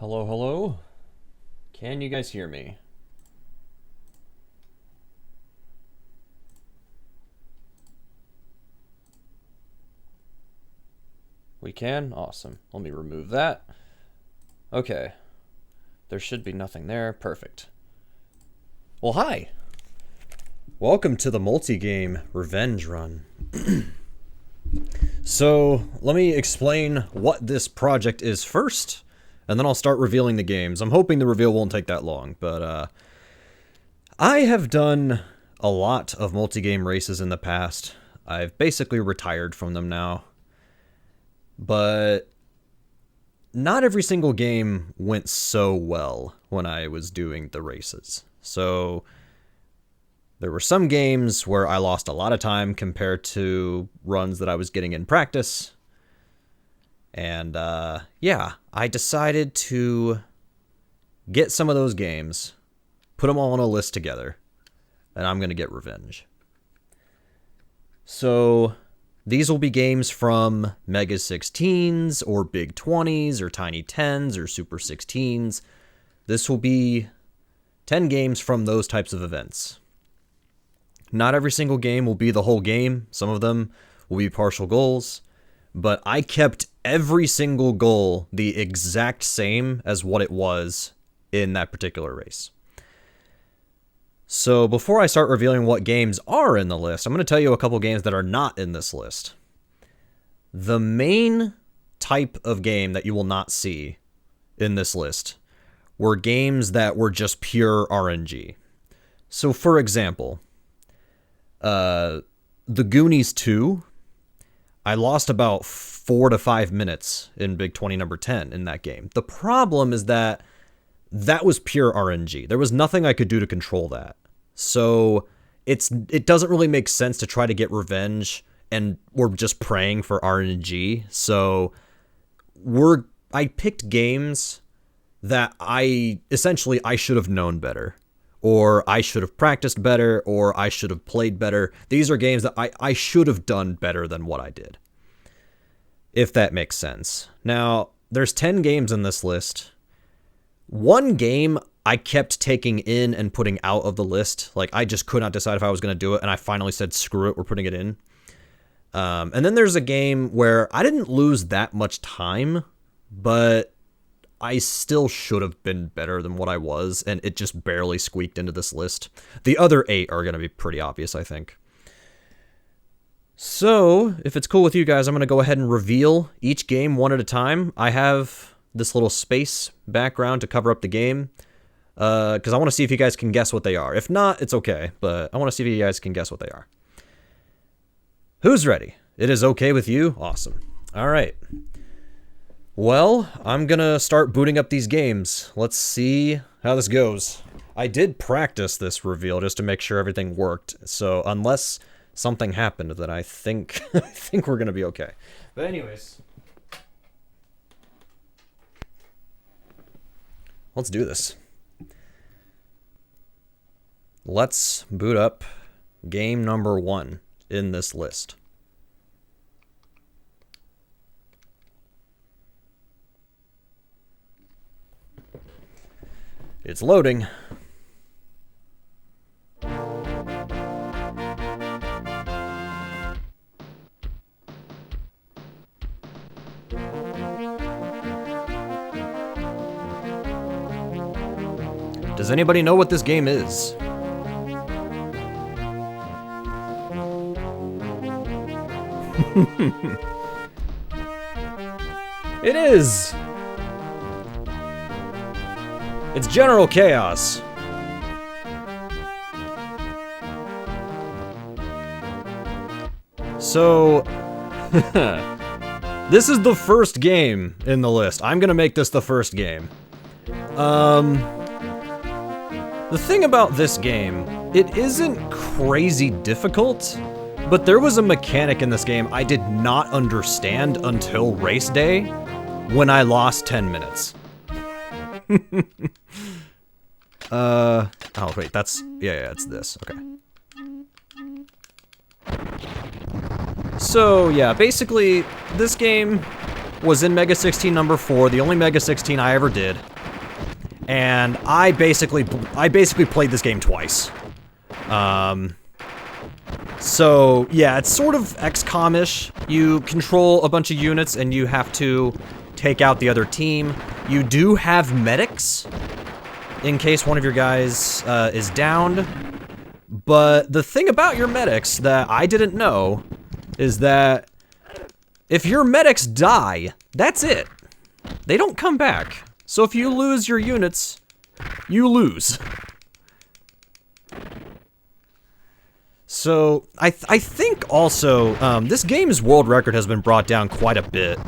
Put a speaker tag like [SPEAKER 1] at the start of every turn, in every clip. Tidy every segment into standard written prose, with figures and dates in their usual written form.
[SPEAKER 1] Hello, hello. Can you guys hear me? We can? Awesome. Let me remove that. Okay. There should be nothing there. Perfect. Well, hi. Welcome to the Multigame Revenge Run. So, let me explain what this project is first, and then I'll start revealing the games. I'm hoping the reveal won't take that long, but I have done a lot of multi-game races in the past. I've basically retired from them now. But not every single game went so well when I was doing the races. So there were some games where I lost a lot of time compared to runs that I was getting in practice. And yeah, I decided to get some of those games, put them all on a list together, and I'm going to get revenge. So these will be games from Mega 16s or Big 20s or Tiny 10s or Super 16s. This will be 10 games from those types of events. Not every single game will be the whole game. Some of them will be partial goals. But I kept every single goal the exact same as what it was in that particular race. So before I start revealing what games are in the list, I'm going to tell you a couple games that are not in this list. The main type of game that you will not see in this list were games that were just pure RNG. So for example, The Goonies 2, I lost about 4 to 5 minutes in Big 20 number 10 in that game. The problem is that was pure RNG. There was nothing I could do to control that. So it doesn't really make sense to try to get revenge, and we're just praying for RNG. So I picked games that I should have known better, or I should have practiced better, or I should have played better. These are games that I should have done better than what I did, if that makes sense. Now, there's 10 games in this list. One game I kept taking in and putting out of the list. Like, I just could not decide if I was going to do it, and I finally said, screw it, we're putting it in. And then there's a game where I didn't lose that much time, but I still should have been better than what I was, and it just barely squeaked into this list. The other 8 are going to be pretty obvious, I think. So, if it's cool with you guys, I'm going to go ahead and reveal each game one at a time. I have this little space background to cover up the game, because I want to see if you guys can guess what they are. If not, it's okay, but I want to see if you guys can guess what they are. Who's ready? It is okay with you? Awesome. All right. Well, I'm going to start booting up these games. Let's see how this goes. I did practice this reveal just to make sure everything worked, so unless something happened, then I think we're going to be okay. But anyways, let's do this. Let's boot up game number 1 in this list. It's loading. Does anybody know what this game is? It is! It's General Chaos. So, this is the first game in the list. I'm gonna make this the first game. The thing about this game, it isn't crazy difficult, but there was a mechanic in this game I did not understand until race day, when I lost 10 minutes. Oh wait, yeah, it's this, okay. So yeah, basically, this game was in Mega 16 number 4, the only Mega 16 I ever did. and I basically played this game twice. So yeah, it's sort of XCOM-ish. You control a bunch of units and you have to take out the other team. You do have medics in case one of your guys is downed. But the thing about your medics that I didn't know is that if your medics die, that's it. They don't come back. So if you lose your units, you lose. So I think also this game's world record has been brought down quite a bit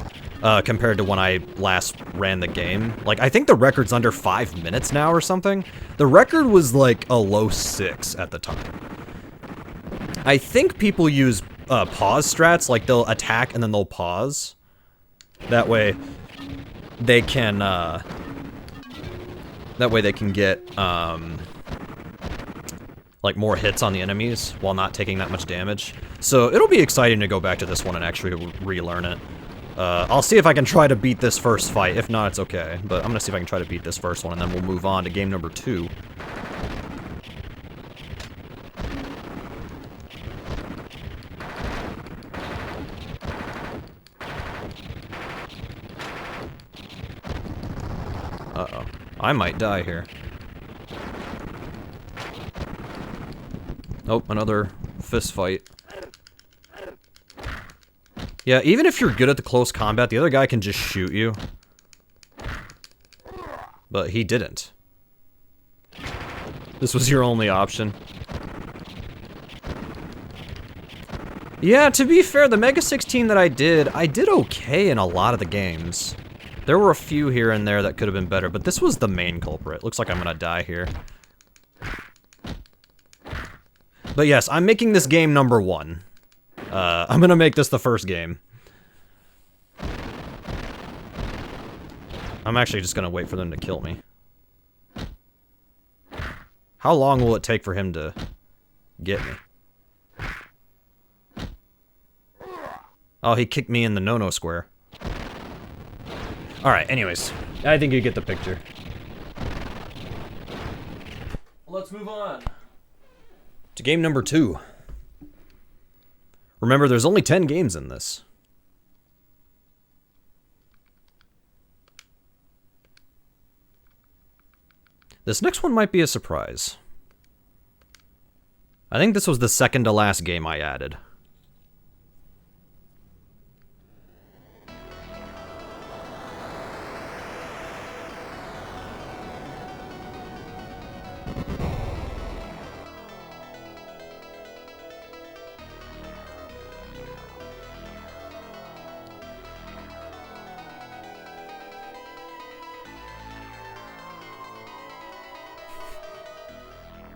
[SPEAKER 1] compared to when I last ran the game. Like, I think the record's under 5 minutes now or something. The record was like a low 6 at the time. I think people use pause strats, like they'll attack and then they'll pause. That way they can get like more hits on the enemies while not taking that much damage. So it'll be exciting to go back to this one and actually relearn it. I'll see if I can try to beat this first fight. If not, it's okay. But I'm gonna see if I can try to beat this first one, and then we'll move on to game number 2. Uh-oh. I might die here. Oh, another fist fight. Yeah, even if you're good at the close combat, the other guy can just shoot you. But he didn't. This was your only option. Yeah, to be fair, the Mega 16 that I did okay in a lot of the games. There were a few here and there that could have been better, but this was the main culprit. Looks like I'm gonna die here. But yes, I'm making this game number 1. I'm gonna make this the first game. I'm actually just gonna wait for them to kill me. How long will it take for him to get me? Oh, he kicked me in the no-no square. Alright, anyways. I think you get the picture. Let's move on to game number 2. Remember, there's only 10 games in this. This next one might be a surprise. I think this was the second to last game I added.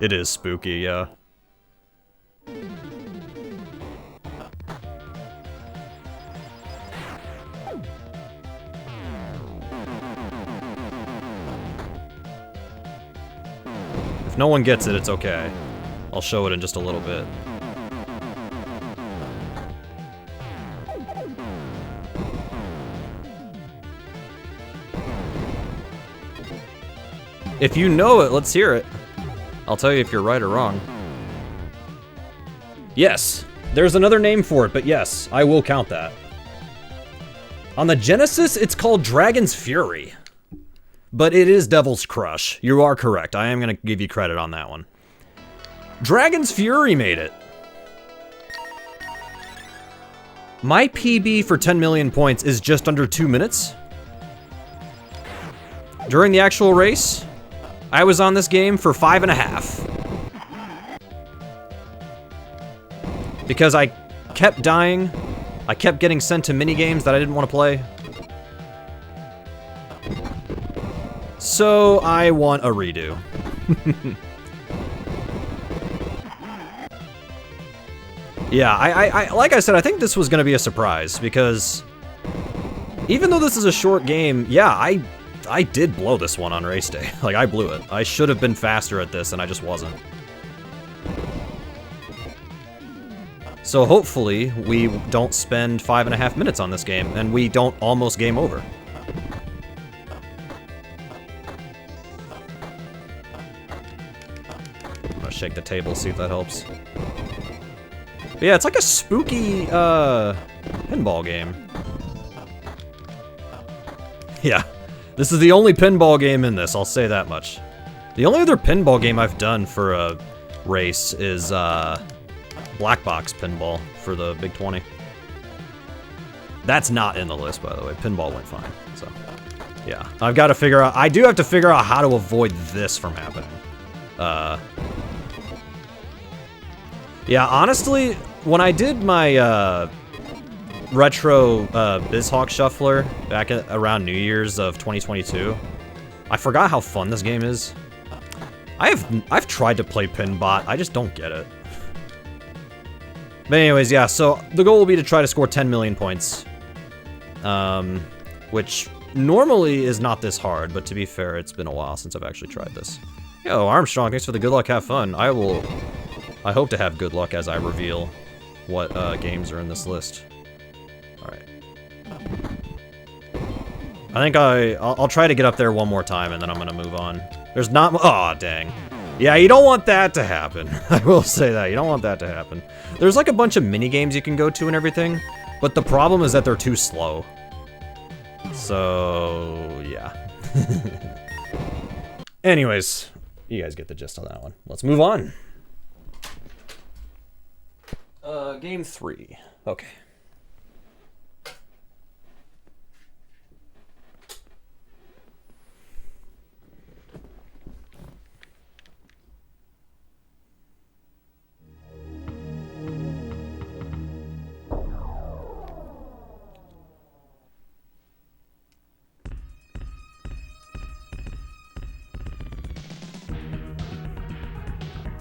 [SPEAKER 1] It is spooky, yeah. If no one gets it, it's okay. I'll show it in just a little bit. If you know it, let's hear it. I'll tell you if you're right or wrong. Yes, there's another name for it, but yes, I will count that. On the Genesis, it's called Dragon's Fury. But it is Devil's Crush. You are correct. I am going to give you credit on that one. Dragon's Fury made it. My PB for 10 million points is just under 2 minutes. During the actual race, I was on this game for 5.5. Because I kept dying. I kept getting sent to minigames that I didn't want to play. So I want a redo. Yeah, I like I said, I think this was gonna be a surprise because even though this is a short game, yeah, I did blow this one on race day. Like, I blew it. I should have been faster at this, and I just wasn't. So hopefully, we don't spend 5.5 minutes on this game, and we don't almost game over. shake the table, see if that helps. But yeah, it's like a spooky, pinball game. Yeah, this is the only pinball game in this, I'll say that much. The only other pinball game I've done for a race is, Black Box Pinball for the Big 20. That's not in the list, by the way. Pinball went fine, so. Yeah, I've got to figure out, I do have to figure out how to avoid this from happening. Yeah, honestly, when I did my, retro, BizHawk Shuffler back at, around New Year's of 2022, I forgot how fun this game is. I've tried to play Pinbot, I just don't get it. But anyways, yeah, so the goal will be to try to score 10 million points. Which normally is not this hard, but to be fair, it's been a while since I've actually tried this. Yo, Armstrong, thanks for the good luck, have fun. I hope to have good luck as I reveal what games are in this list. Alright. I think I'll try to get up there one more time and then I'm gonna move on. There's not, aw, dang. Yeah, you don't want that to happen. I will say that, you don't want that to happen. There's like a bunch of mini games you can go to and everything, but the problem is that they're too slow. So, yeah. Anyways, you guys get the gist on that one. Let's move on. Game 3. Okay.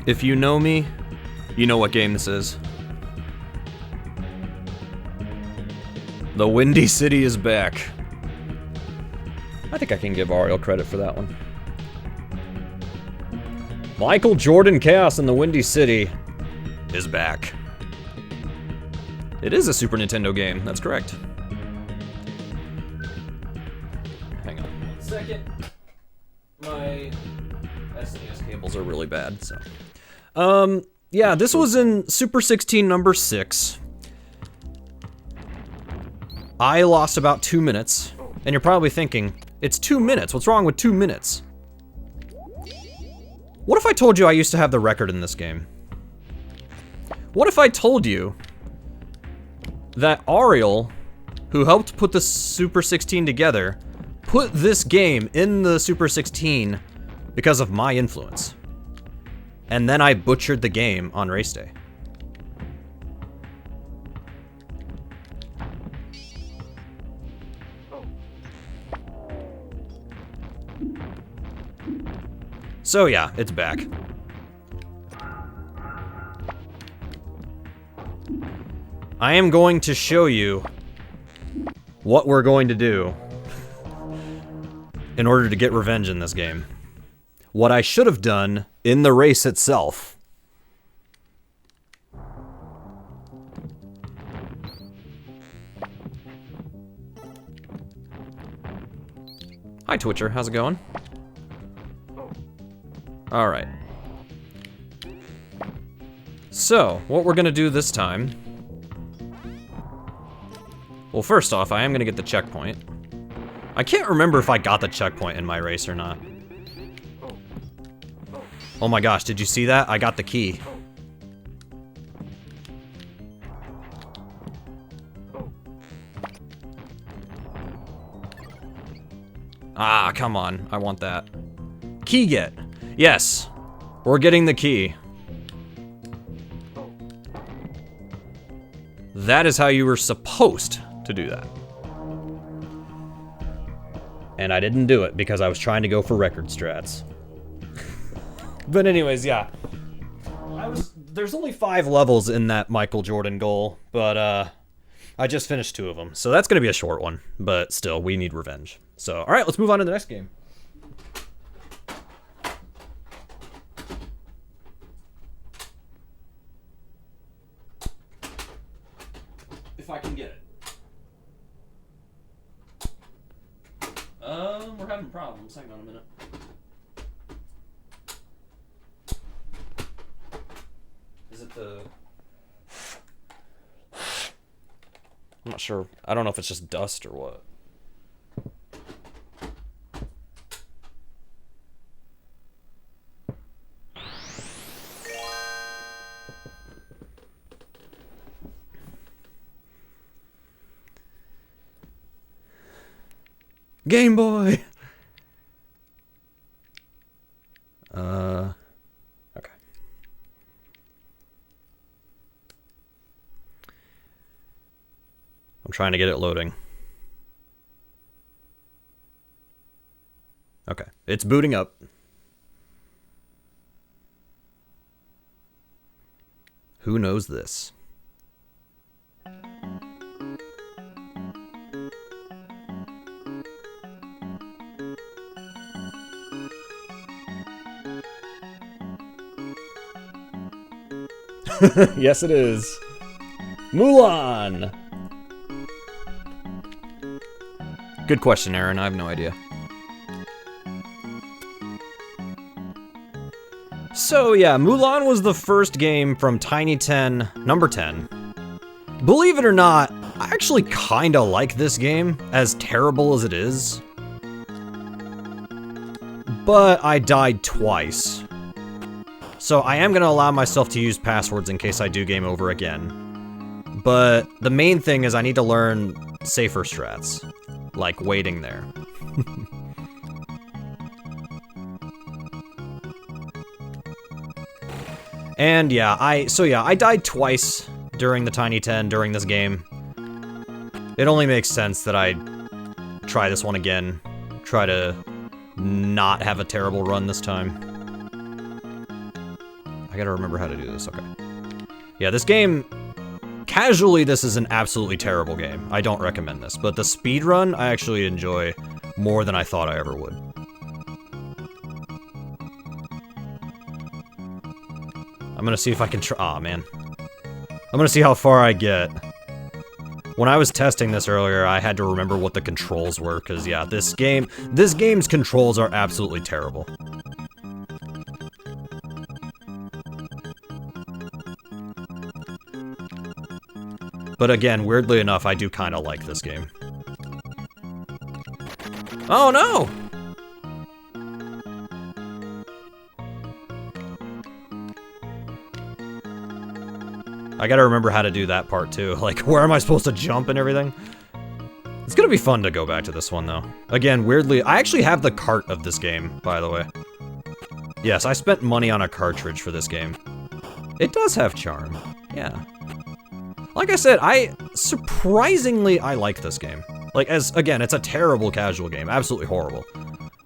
[SPEAKER 1] If you know me, you know what game this is. The Windy City is back. I think I can give Ariel credit for that one. Michael Jordan Chaos in the Windy City is back. It is a Super Nintendo game, that's correct. Hang on 1 second. My SNES cables are really bad, so. Yeah, this was in Super 16 number 6. I lost about 2 minutes, and you're probably thinking, it's 2 minutes, what's wrong with 2 minutes? What if I told you I used to have the record in this game? What if I told you that Ariel, who helped put the Super 16 together, put this game in the Super 16 because of my influence? And then I butchered the game on race day. So yeah, it's back. I am going to show you what we're going to do in order to get revenge in this game. What I should have done in the race itself. Hi Twitcher, how's it going? Alright. So, what we're gonna do this time... Well, first off, I am gonna get the checkpoint. I can't remember if I got the checkpoint in my race or not. Oh my gosh, did you see that? I got the key. Ah, come on. I want that. Key get. Yes. We're getting the key. That is how you were supposed to do that. And I didn't do it because I was trying to go for record strats. But anyways, yeah. There's only 5 levels in that Michael Jordan goal, but I just finished 2 of them. So that's gonna be a short one, but still, we need revenge. So, all right, let's move on to the next game. If I can get it. We're having problems. Hang on a minute. to... I'm not sure. I don't know if it's just dust or what. Game Boy! Okay. I'm trying to get it loading. Okay, it's booting up. Who knows this? Yes, it is. Mulan! Good question, Aaron. I have no idea. So, yeah, Mulan was the first game from Tiny 10, number 10. Believe it or not, I actually kinda like this game, as terrible as it is. But I died twice. So I am gonna allow myself to use passwords in case I do game over again. But the main thing is I need to learn safer strats, like waiting there. And yeah, I died twice during the Tiny 10 during this game. It only makes sense that I try this one again, try to not have a terrible run this time. I gotta remember how to do this, okay. Yeah, this game, casually this is an absolutely terrible game. I don't recommend this, but the speedrun I actually enjoy more than I thought I ever would. I'm gonna see if I can aw, man. I'm gonna see how far I get. When I was testing this earlier, I had to remember what the controls were, because yeah, this game's controls are absolutely terrible. But again, weirdly enough, I do kind of like this game. Oh no! I gotta remember how to do that part too. Like, where am I supposed to jump and everything? It's gonna be fun to go back to this one though. Again, weirdly, I actually have the cart of this game, by the way. Yes, I spent money on a cartridge for this game. It does have charm, yeah. Like I said, surprisingly, I like this game. Like, again, it's a terrible casual game, absolutely horrible.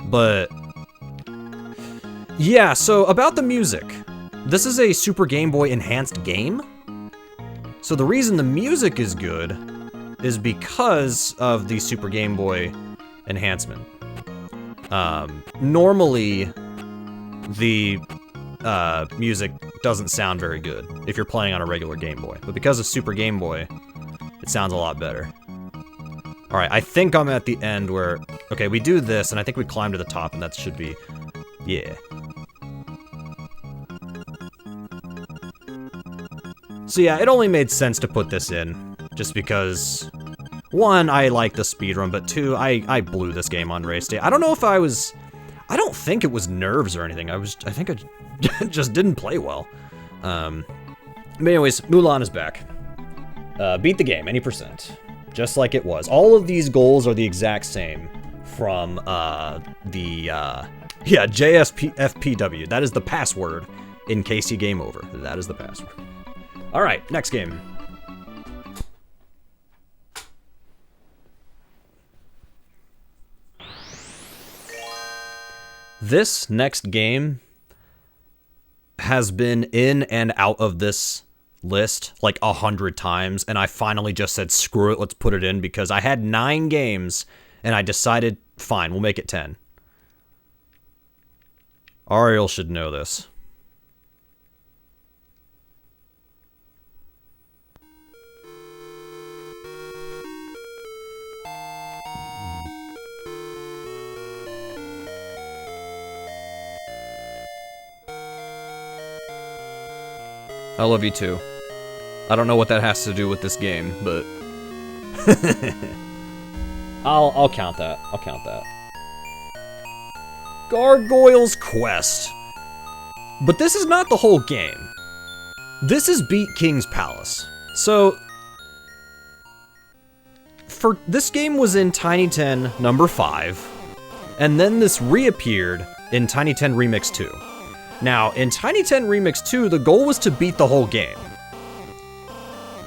[SPEAKER 1] But, yeah, so about the music. This is a Super Game Boy enhanced game. So the reason the music is good is because of the Super Game Boy enhancement. Normally, the music doesn't sound very good if you're playing on a regular Game Boy. But because of Super Game Boy, it sounds a lot better. Alright, I think I'm at the end where... Okay, we do this, and I think we climb to the top, and that should be... Yeah. So yeah, it only made sense to put this in, just because... One, I like the speedrun, but two, I blew this game on race day. I don't know if I was... I don't think it was nerves or anything. I think I just didn't play well. But anyways, Mulan is back. Beat the game, any percent. Just like it was. All of these goals are the exact same from JSFPW. That is the password in case you game over. That is the password. Alright, next game. This next game has been in and out of this list like 100 times, and I finally just said, screw it, let's put it in, because I had 9 games, and I decided, fine, we'll make it 10. Ariel should know this. I love you too. I don't know what that has to do with this game, but... I'll count that. I'll count that. Gargoyle's Quest. But this is not the whole game. This is Beat King's Palace. So... this game was in Tiny 10 number 5, and then this reappeared in Tiny 10 Remix 2. Now, in Tiny 10 Remix 2, the goal was to beat the whole game,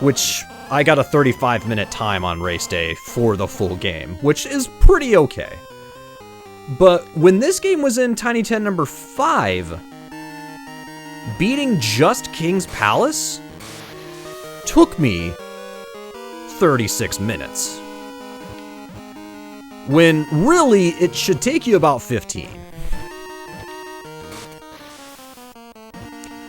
[SPEAKER 1] which I got a 35-minute time on race day for the full game, which is pretty okay. But when this game was in Tiny 10 number 5, beating just King's Palace took me 36 minutes. When really, it should take you about 15.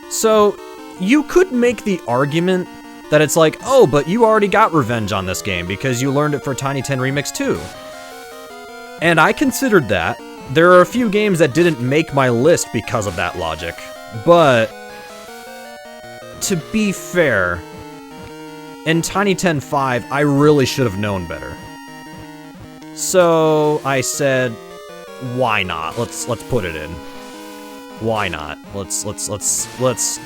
[SPEAKER 1] So, you could make the argument that it's like, oh, but you already got revenge on this game because you learned it for Tiny 10 Remix 2. And I considered that. There are a few games that didn't make my list because of that logic. But, to be fair, in Tiny 10 5, I really should have known better. So I said, why not? Let's put it in. Why not? Let's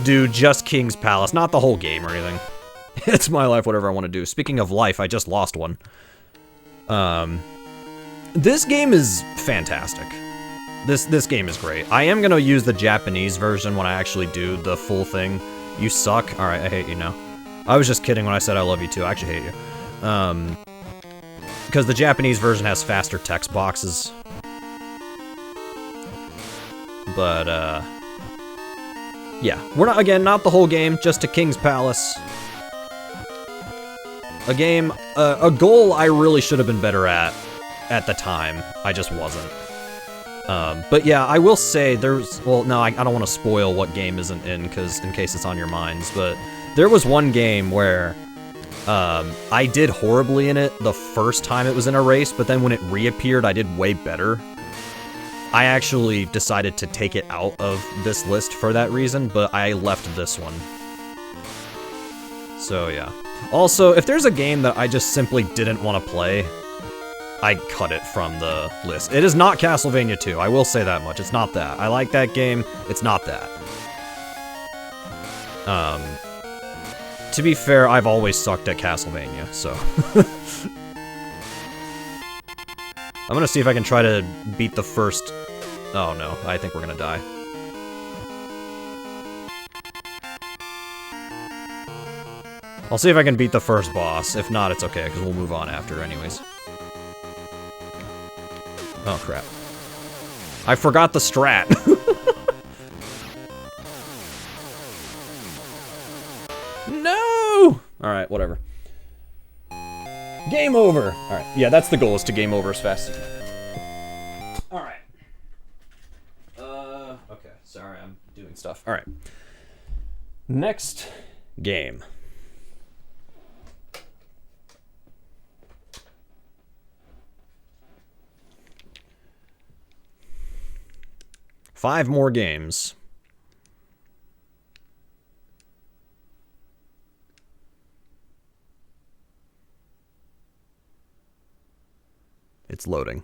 [SPEAKER 1] do just King's Palace, not the whole game or anything. It's my life, whatever I want to do. Speaking of life, I just lost one. This game is fantastic. This game is great. I am gonna use the Japanese version when I actually do the full thing. You suck. All right, I hate you now. I was just kidding when I said I love you too. I actually hate you. Because the Japanese version has faster text boxes. But, yeah. We're not, again, not the whole game, just to King's Palace. A game, a goal I really should have been better at the time. I just wasn't. But yeah, I will say there's, well, no, I don't want to spoil what game isn't in, because in case it's on your minds, but there was one game where I did horribly in it the first time it was in a race, but then when it reappeared, I did way better. I actually decided to take it out of this list for that reason, but I left this one. So yeah. Also, if there's a game that I just simply didn't want to play, I cut it from the list. It is not Castlevania 2, I will say that much. It's not that. I like that game, it's not that. To be fair, I've always sucked at Castlevania, so... I'm gonna see if I can try to beat the first... Oh no, I think we're gonna die. I'll see if I can beat the first boss. If not, it's okay, because we'll move on after anyways. Oh crap. I forgot the strat. No! Alright, whatever. Game over! Alright, yeah, that's the goal, is to game over as fast as you can. Alright. Okay, sorry, I'm doing stuff. Alright. Next game. Five more games. It's loading.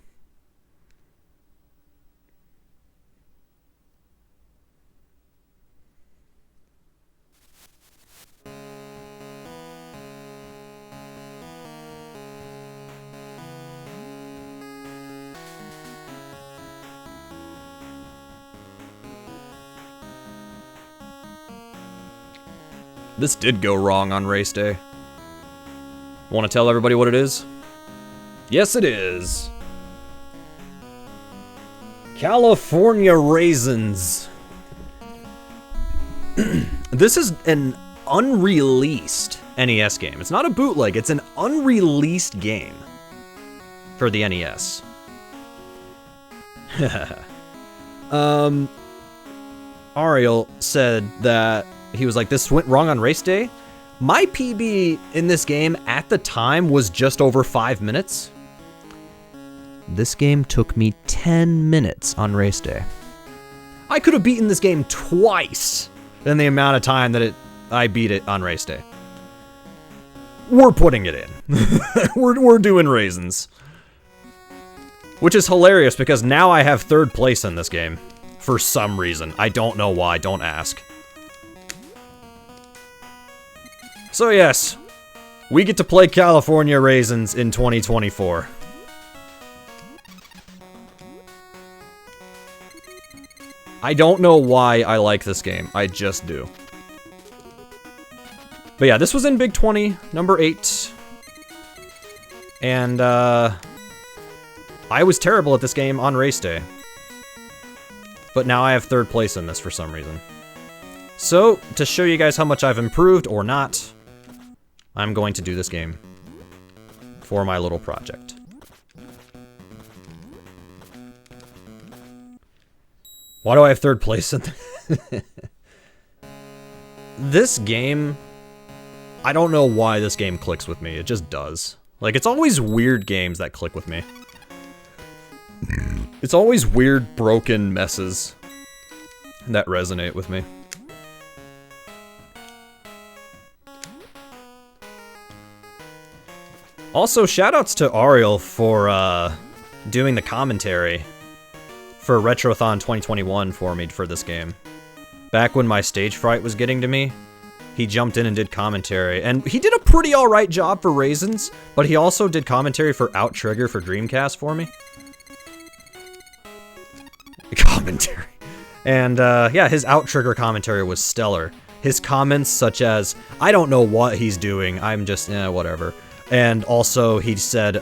[SPEAKER 1] This did go wrong on race day. Want to tell everybody what it is? Yes, it is. California Raisins. This is an unreleased NES game. It's not a bootleg, it's an unreleased game for the NES. Ariel said that he was like, this went wrong on race day. My PB in this game at the time was just over 5 minutes. This game took me 10 minutes on race day. I could have beaten this game twice in the amount of time that I beat it on race day. We're putting it in. we're doing raisins. Which is hilarious because now I have 3rd place in this game. For some reason. I don't know why, don't ask. So yes, we get to play California Raisins in 2024. I don't know why I like this game, I just do. But yeah, this was in Big 20, number 8. And, I was terrible at this game on race day. But now I have 3rd place in this for some reason. So, to show you guys how much I've improved or not, I'm going to do this game for my little project. Why do I have 3rd place in this game? I don't know why this game clicks with me. It just does. Like, it's always weird games that click with me. It's always weird, broken messes that resonate with me. Also, shoutouts to Ariel for doing the commentary for Retrothon 2021 for me for this game. Back when my stage fright was getting to me, he jumped in and did commentary, and he did a pretty alright job for Raisins, but he also did commentary for Outrigger for Dreamcast for me. Commentary. And, yeah, his Outrigger commentary was stellar. His comments such as, I don't know what he's doing, I'm just, whatever. And also, he said,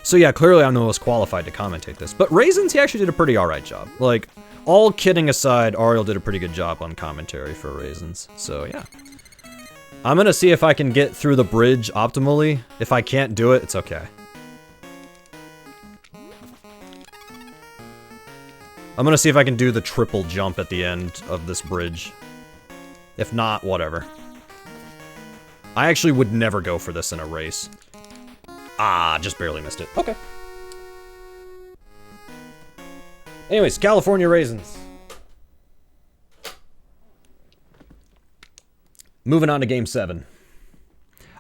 [SPEAKER 1] so yeah, clearly I'm the most qualified to commentate this. But Raisins, he actually did a pretty alright job. Like, all kidding aside, Ariel did a pretty good job on commentary for Raisins. So, yeah. I'm gonna see if I can get through the bridge optimally. If I can't do it, it's okay. I'm gonna see if I can do the triple jump at the end of this bridge. If not, whatever. I actually would never go for this in a race. Ah, just barely missed it. Okay. Anyways, California Raisins. Moving on to Game 7.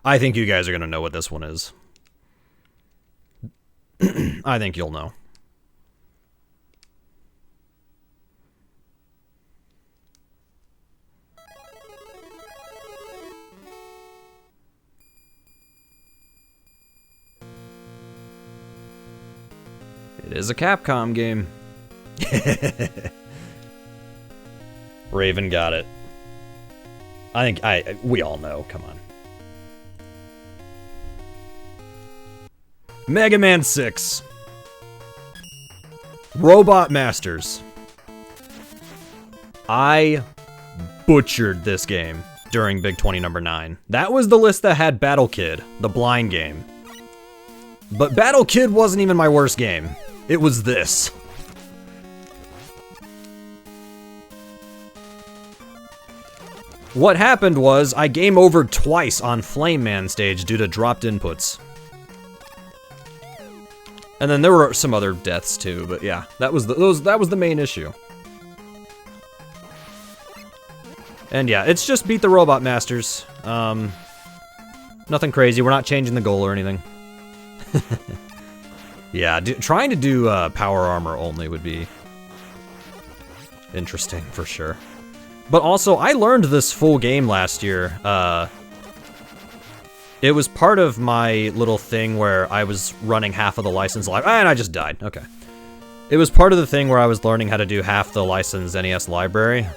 [SPEAKER 1] I think you guys are gonna know what this one is. I think you'll know. It is a Capcom game. Raven got it. I think we all know, come on. Mega Man 6. Robot Masters. I butchered this game during Big 20 number 9. That was the list that had Battle Kid, the blind game. But Battle Kid wasn't even my worst game. It was this. What happened was, I game overed twice on Flame Man stage due to dropped inputs. And then there were some other deaths too, but yeah, that was the main issue. And yeah, it's just beat the Robot Masters. Nothing crazy, we're not changing the goal or anything. Yeah, trying to do power armor only would be interesting for sure. But also, I learned this full game last year. It was part of my little thing where I was running half of the license and I just died. Okay. It was part of the thing where I was learning how to do half the licensed NES library.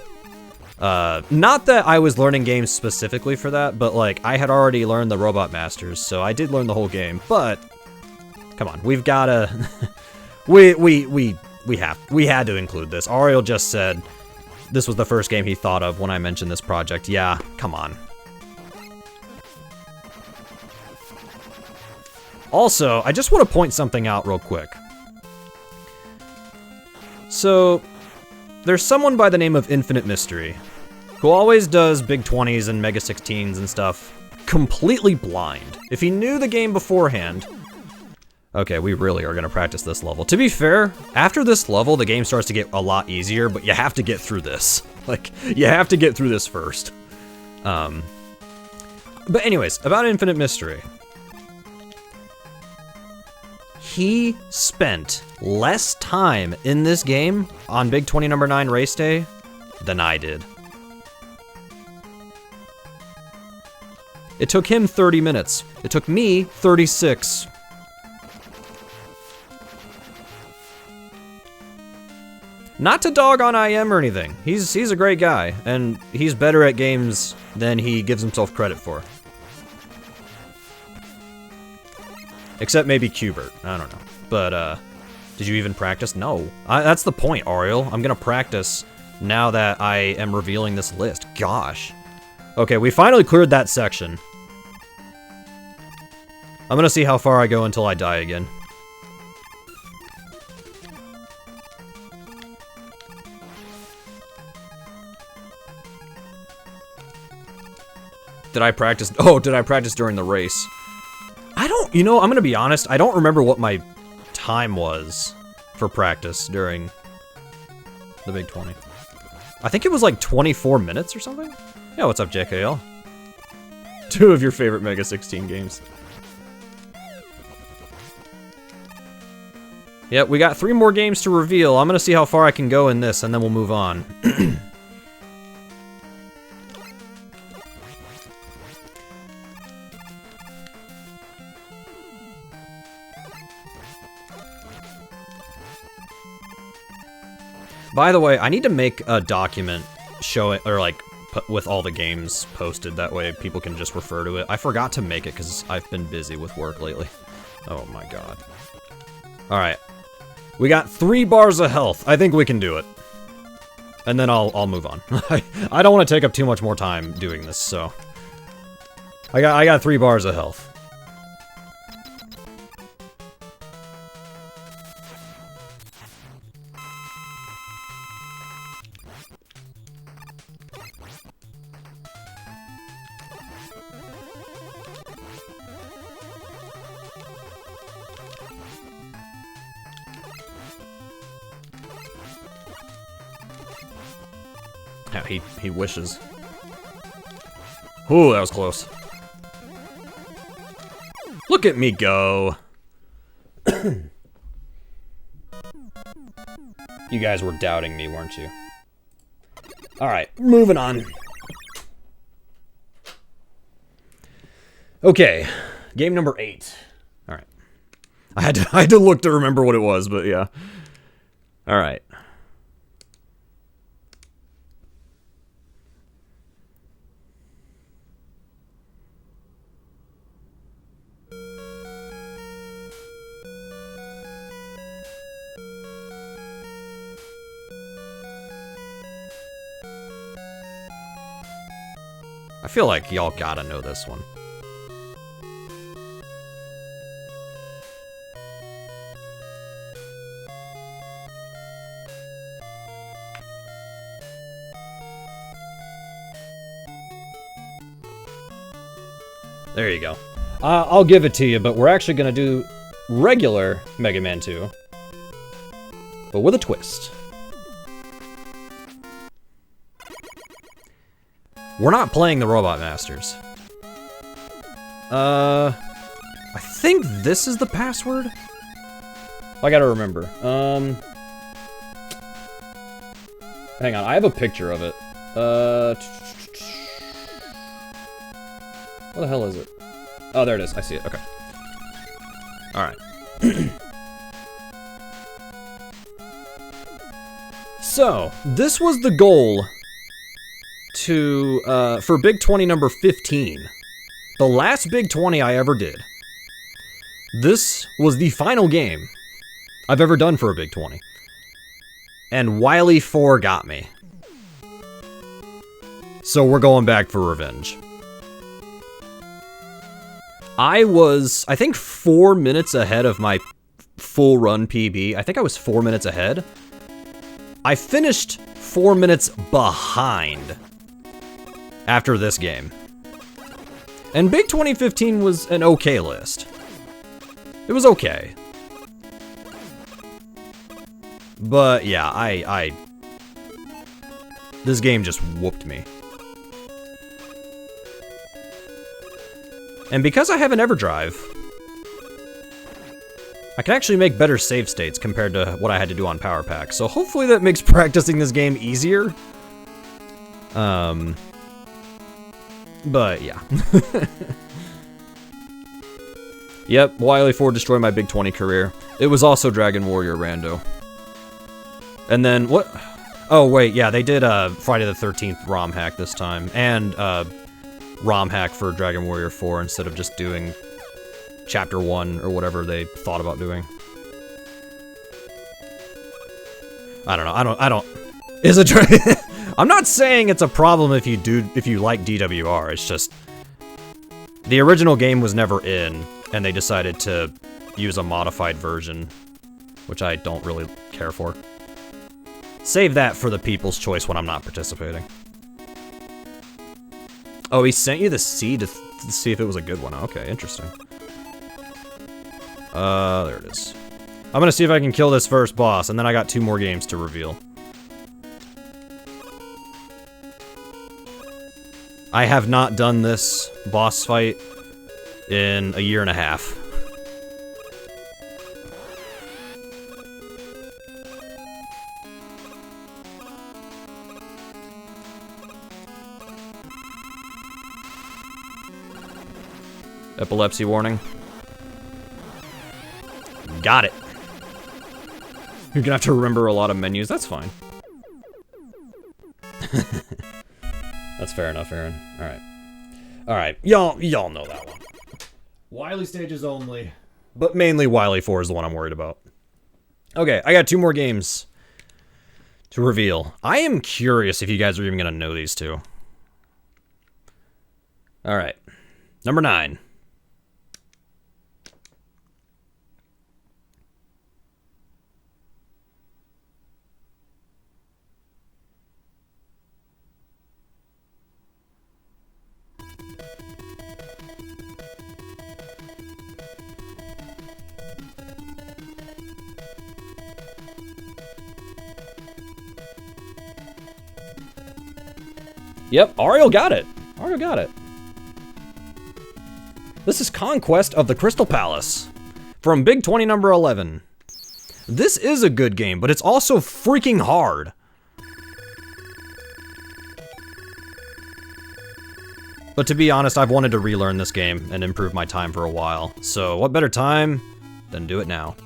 [SPEAKER 1] Not that I was learning games specifically for that, but like, I had already learned the Robot Masters, so I did learn the whole game, but come on, we've gotta we had to include this. Ariel just said this was the first game he thought of when I mentioned this project. Yeah, come on. Also, I just want to point something out real quick. So, there's someone by the name of Infinite Mystery, who always does Big 20s and Mega 16s and stuff completely blind. If he knew the game beforehand, Okay, we really are gonna practice this level. To be fair, after this level, the game starts to get a lot easier, but you have to get through this. Like, you have to get through this first. But anyways, about Infinite Mystery. He spent less time in this game on Big 20 number 9 race day than I did. It took him 30 minutes. It took me 36. Not to dog on IM or anything. He's a great guy, and he's better at games than he gives himself credit for. Except maybe Qbert. I don't know. But, did you even practice? No. That's the point, Ariel. I'm gonna practice now that I am revealing this list. Gosh. Okay, we finally cleared that section. I'm gonna see how far I go until I die again. Did I practice? Oh, did I practice during the race? I don't, you know, I'm gonna be honest, I don't remember what my time was for practice during the Big 20. I think it was like 24 minutes or something? Yeah, what's up, JKL? 2 of your favorite Mega 16 games. Yep, we got 3 more games to reveal. I'm gonna see how far I can go in this, and then we'll move on. By the way, I need to make a document showing, or like, with all the games posted. That way people can just refer to it. I forgot to make it because I've been busy with work lately. Oh my god. Alright. We got 3 bars of health. I think we can do it. And then I'll move on. I don't want to take up too much more time doing this, so. I got 3 bars of health. Yeah, he wishes. Ooh, that was close. Look at me go. You guys were doubting me, weren't you? Alright, moving on. Okay, game number 8. Alright. I had to look to remember what it was, but yeah. Alright. I feel like y'all gotta know this one. There you go. I'll give it to you, but we're actually gonna do regular Mega Man 2. But with a twist. We're not playing the Robot Masters. I think this is the password? I gotta remember. Hang on, I have a picture of it. What the hell is it? Oh, there it is. I see it. Okay. Alright. So, this was the goal to, for Big 20 number 15. The last Big 20 I ever did. This was the final game I've ever done for a Big 20. And Wily 4 got me. So we're going back for revenge. I was, I think, 4 minutes ahead of my full run PB. I think I was 4 minutes ahead. I finished 4 minutes behind after this game. And Big 2015 was an okay list. It was okay. But yeah, this game just whooped me. And because I have an EverDrive, I can actually make better save states compared to what I had to do on Power Pack. So hopefully that makes practicing this game easier. But yeah. Yep, Wily 4 destroyed my Big 20 career. It was also Dragon Warrior Rando. And then what? Oh wait, yeah, they did Friday the 13th ROM hack this time, and ROM hack for Dragon Warrior 4 instead of just doing Chapter 1 or whatever they thought about doing. I don't know. I don't. Is it? I'm not saying it's a problem if you like DWR. It's just the original game was never in, and they decided to use a modified version, which I don't really care for. Save that for the people's choice when I'm not participating. Oh, he sent you the seed to see if it was a good one. Okay, interesting. There it is. I'm gonna see if I can kill this first boss, and then I got 2 more games to reveal. I have not done this boss fight in a year and a half. Epilepsy warning. Got it. You're gonna have to remember a lot of menus. That's fine. That's fair enough, Aaron. Alright. Alright. Y'all know that one. Wily stages only. But mainly Wily 4 is the one I'm worried about. Okay, I got 2 more games to reveal. I am curious if you guys are even gonna know these 2. Alright. Number 9. Yep, Ariel got it. Ariel got it. This is Conquest of the Crystal Palace from Big 20 number 11. This is a good game, but it's also freaking hard. But to be honest, I've wanted to relearn this game and improve my time for a while. So what better time than do it now?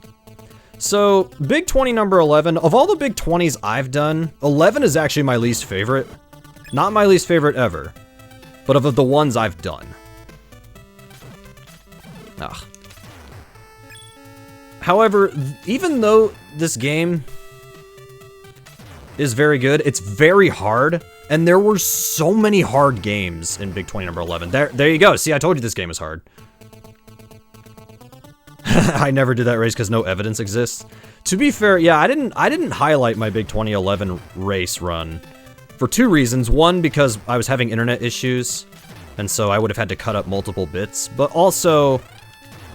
[SPEAKER 1] So, Big 20 number 11, of all the Big 20s I've done, 11 is actually my least favorite. Not my least favorite ever, but of the ones I've done. Ugh. However, even though this game is very good, it's very hard, and there were so many hard games in Big 20 number 11. There you go. See, I told you this game is hard. I never did that race because no evidence exists. To be fair, yeah, I didn't highlight my Big 2011 race run for 2 reasons. One, because I was having internet issues, and so I would have had to cut up multiple bits. But also,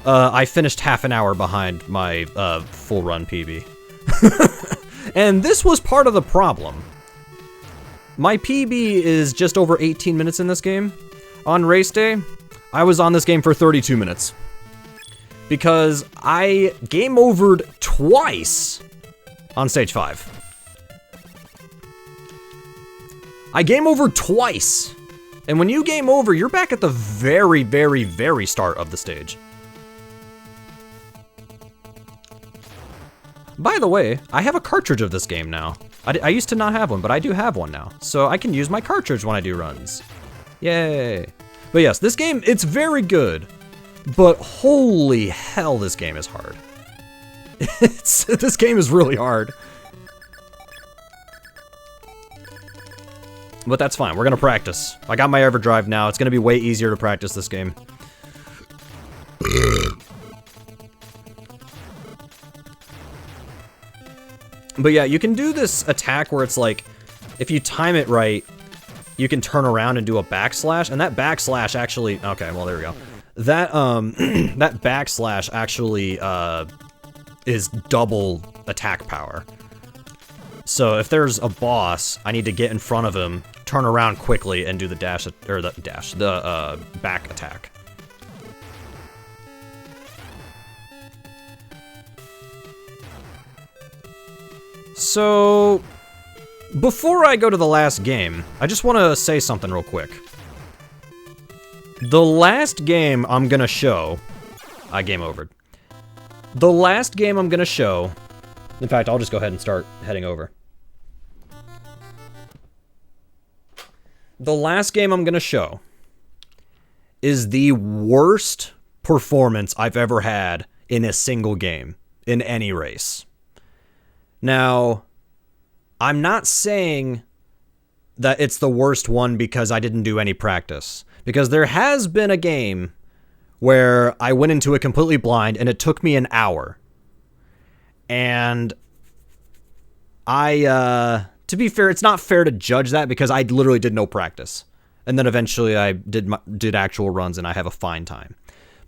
[SPEAKER 1] I finished half an hour behind my full run PB. And this was part of the problem. My PB is just over 18 minutes in this game. On race day, I was on this game for 32 minutes. Because I game overed twice on stage 5. I game over twice. And when you game over, you're back at the very, very, very start of the stage. By the way, I have a cartridge of this game now. I used to not have one, but I do have one now. So I can use my cartridge when I do runs. Yay. But yes, this game, it's very good. But holy hell, this game is hard. This game is really hard. But that's fine, we're gonna practice. I got my EverDrive now, it's gonna be way easier to practice this game. But yeah, you can do this attack where it's like, if you time it right, you can turn around and do a backslash, and that backslash actually, okay, well there we go. That, that backslash actually, is double attack power. So if there's a boss, I need to get in front of him, turn around quickly, and do the the back attack. So, before I go to the last game, I just want to say something real quick. The last game I'm gonna show... game over. The last game I'm gonna show... In fact, I'll just go ahead and start heading over. The last game I'm gonna show is the worst performance I've ever had in a single game, in any race. Now, I'm not saying that it's the worst one because I didn't do any practice. Because there has been a game where I went into it completely blind and it took me an hour. And to be fair, it's not fair to judge that because I literally did no practice. And then eventually I did actual runs and I have a fine time.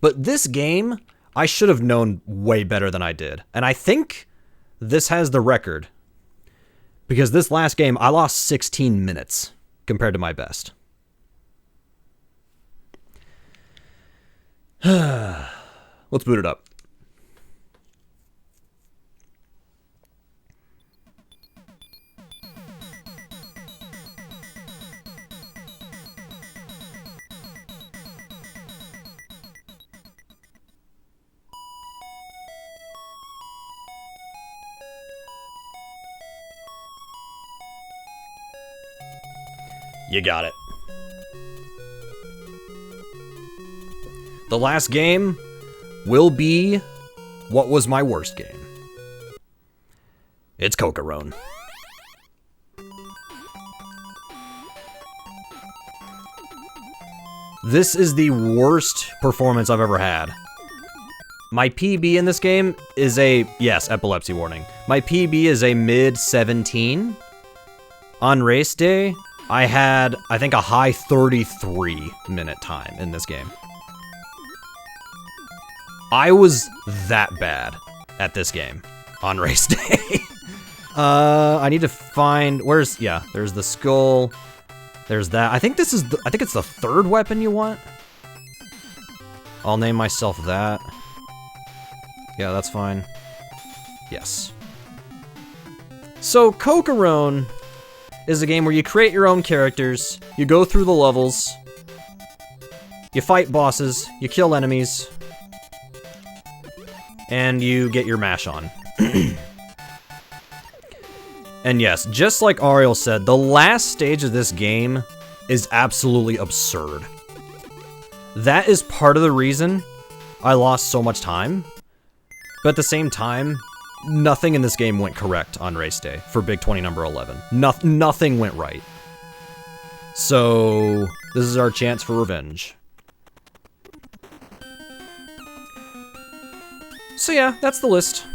[SPEAKER 1] But this game, I should have known way better than I did. And I think this has the record. Because this last game, I lost 16 minutes compared to my best. Let's boot it up. You got it. The last game will be what was my worst game. It's Coca-Rone. This is the worst performance I've ever had. My PB in this game is yes, epilepsy warning. My PB is a mid-17. On race day, I had, I think, a high 33-minute time in this game. I was that bad at this game on race day. I need to find, there's the skull. There's that. I think it's the third weapon you want. I'll name myself that. Yeah, that's fine. Yes. So, Coca-Rone is a game where you create your own characters, you go through the levels, you fight bosses, you kill enemies, and you get your mash on. And yes, just like Ariel said, the last stage of this game is absolutely absurd. That is part of the reason I lost so much time, but at the same time, nothing in this game went correct on race day for Big 20 number 11. Nothing went right. So, this is our chance for revenge. So yeah, that's the list.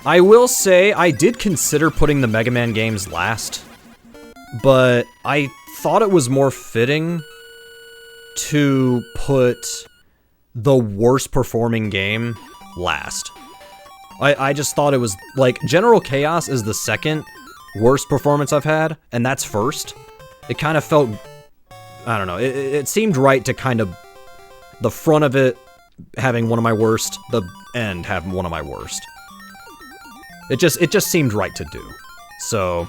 [SPEAKER 1] I will say, I did consider putting the Mega Man games last, but I thought it was more fitting to put the worst performing game last. I just thought it was, like, General Chaos is the second worst performance I've had, and that's first. It kind of felt, I don't know, it seemed right to kind of, the front of it having one of my worst, the end having one of my worst. It just seemed right to do. So,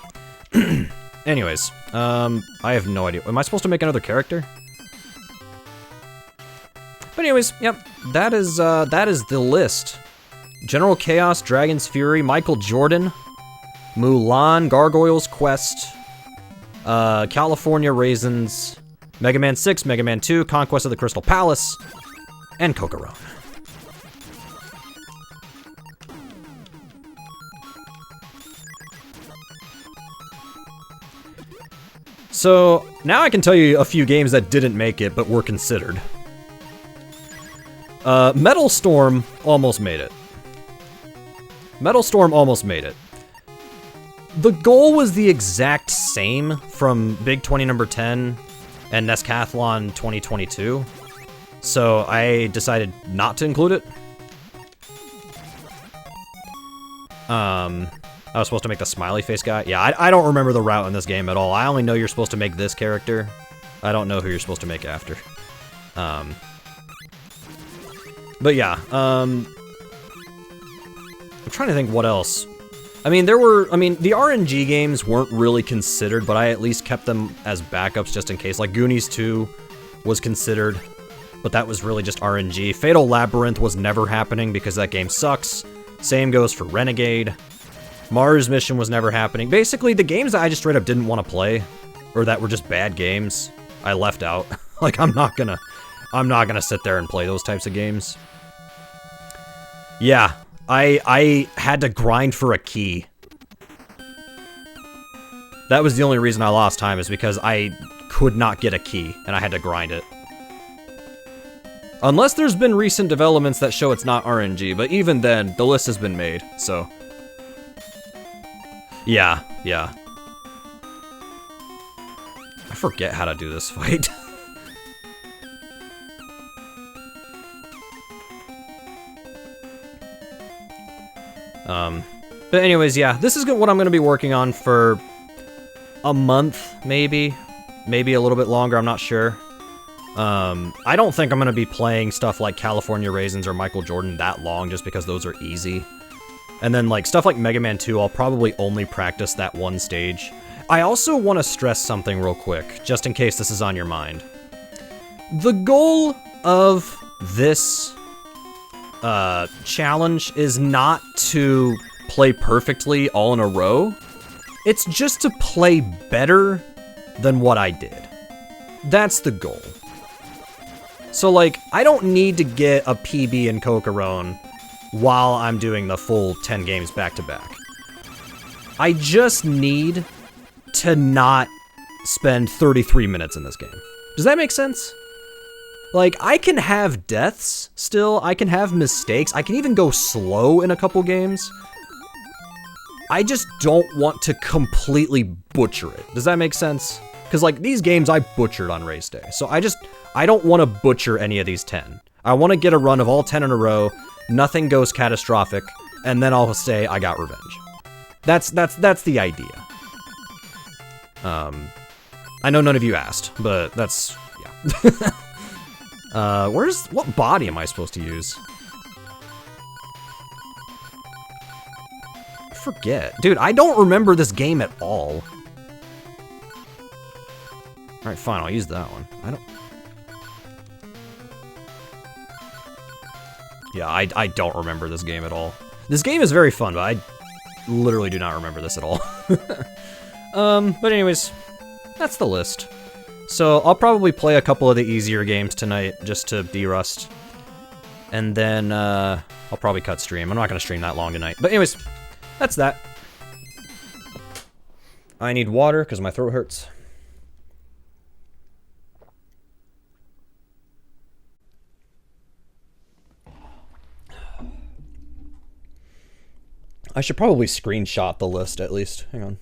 [SPEAKER 1] anyways, I have no idea. Am I supposed to make another character? But anyways, yep, that is the list. General Chaos, Dragon's Fury, Michael Jordan, Mulan, Gargoyle's Quest, California Raisins, Mega Man 6, Mega Man 2, Conquest of the Crystal Palace, and Coca-Rone. So, now I can tell you a few games that didn't make it, but were considered. Metal Storm almost made it. Metal Storm almost made it. The goal was the exact same from Big 20 number 10 and Nescathlon 2022, so I decided not to include it. I I was supposed to make the smiley face guy. Yeah, I don't remember the route in this game at all. I only know you're supposed to make this character. I don't know who you're supposed to make after. But yeah, I'm trying to think what else. I mean, the RNG games weren't really considered, but I at least kept them as backups just in case. Like Goonies 2 was considered, but that was really just RNG. Fatal Labyrinth was never happening because that game sucks. Same goes for Renegade. Mars Mission was never happening. Basically, the games that I just straight up didn't want to play, or that were just bad games, I left out. Like, I'm not gonna sit there and play those types of games. Yeah, I had to grind for a key. That was the only reason I lost time, is because I could not get a key, and I had to grind it. Unless there's been recent developments that show it's not RNG, but even then, the list has been made, so... Yeah. I forget how to do this fight. But anyways, yeah, this is what I'm going to be working on for a month, maybe a little bit longer, I'm not sure. I don't think I'm going to be playing stuff like California Raisins or Michael Jordan that long, just because those are easy. And then, like, stuff like Mega Man 2, I'll probably only practice that one stage. I also want to stress something real quick, just in case this is on your mind. The goal of this challenge is not to play perfectly all in a row. It's just to play better than what I did. That's the goal. So, like, I don't need to get a PB in Cocorone while I'm doing the full 10 games back-to-back. I just need to not spend 33 minutes in this game. Does that make sense? Like, I can have deaths still, I can have mistakes, I can even go slow in a couple games. I just don't want to completely butcher it. Does that make sense? Because, like, these games I butchered on race day, so I don't want to butcher any of these 10. I want to get a run of all 10 in a row, nothing goes catastrophic, and then I'll say I got revenge. That's the idea. I know none of you asked, but that's, yeah. What body am I supposed to use? I forget. Dude, I don't remember this game at all. Alright, fine, I'll use that one. Yeah, I don't remember this game at all. This game is very fun, but I literally do not remember this at all. But anyways, that's the list. So I'll probably play a couple of the easier games tonight, just to de-rust. And then, I'll probably cut stream. I'm not gonna stream that long tonight. But anyways, that's that. I need water, because my throat hurts. I should probably screenshot the list, at least. Hang on.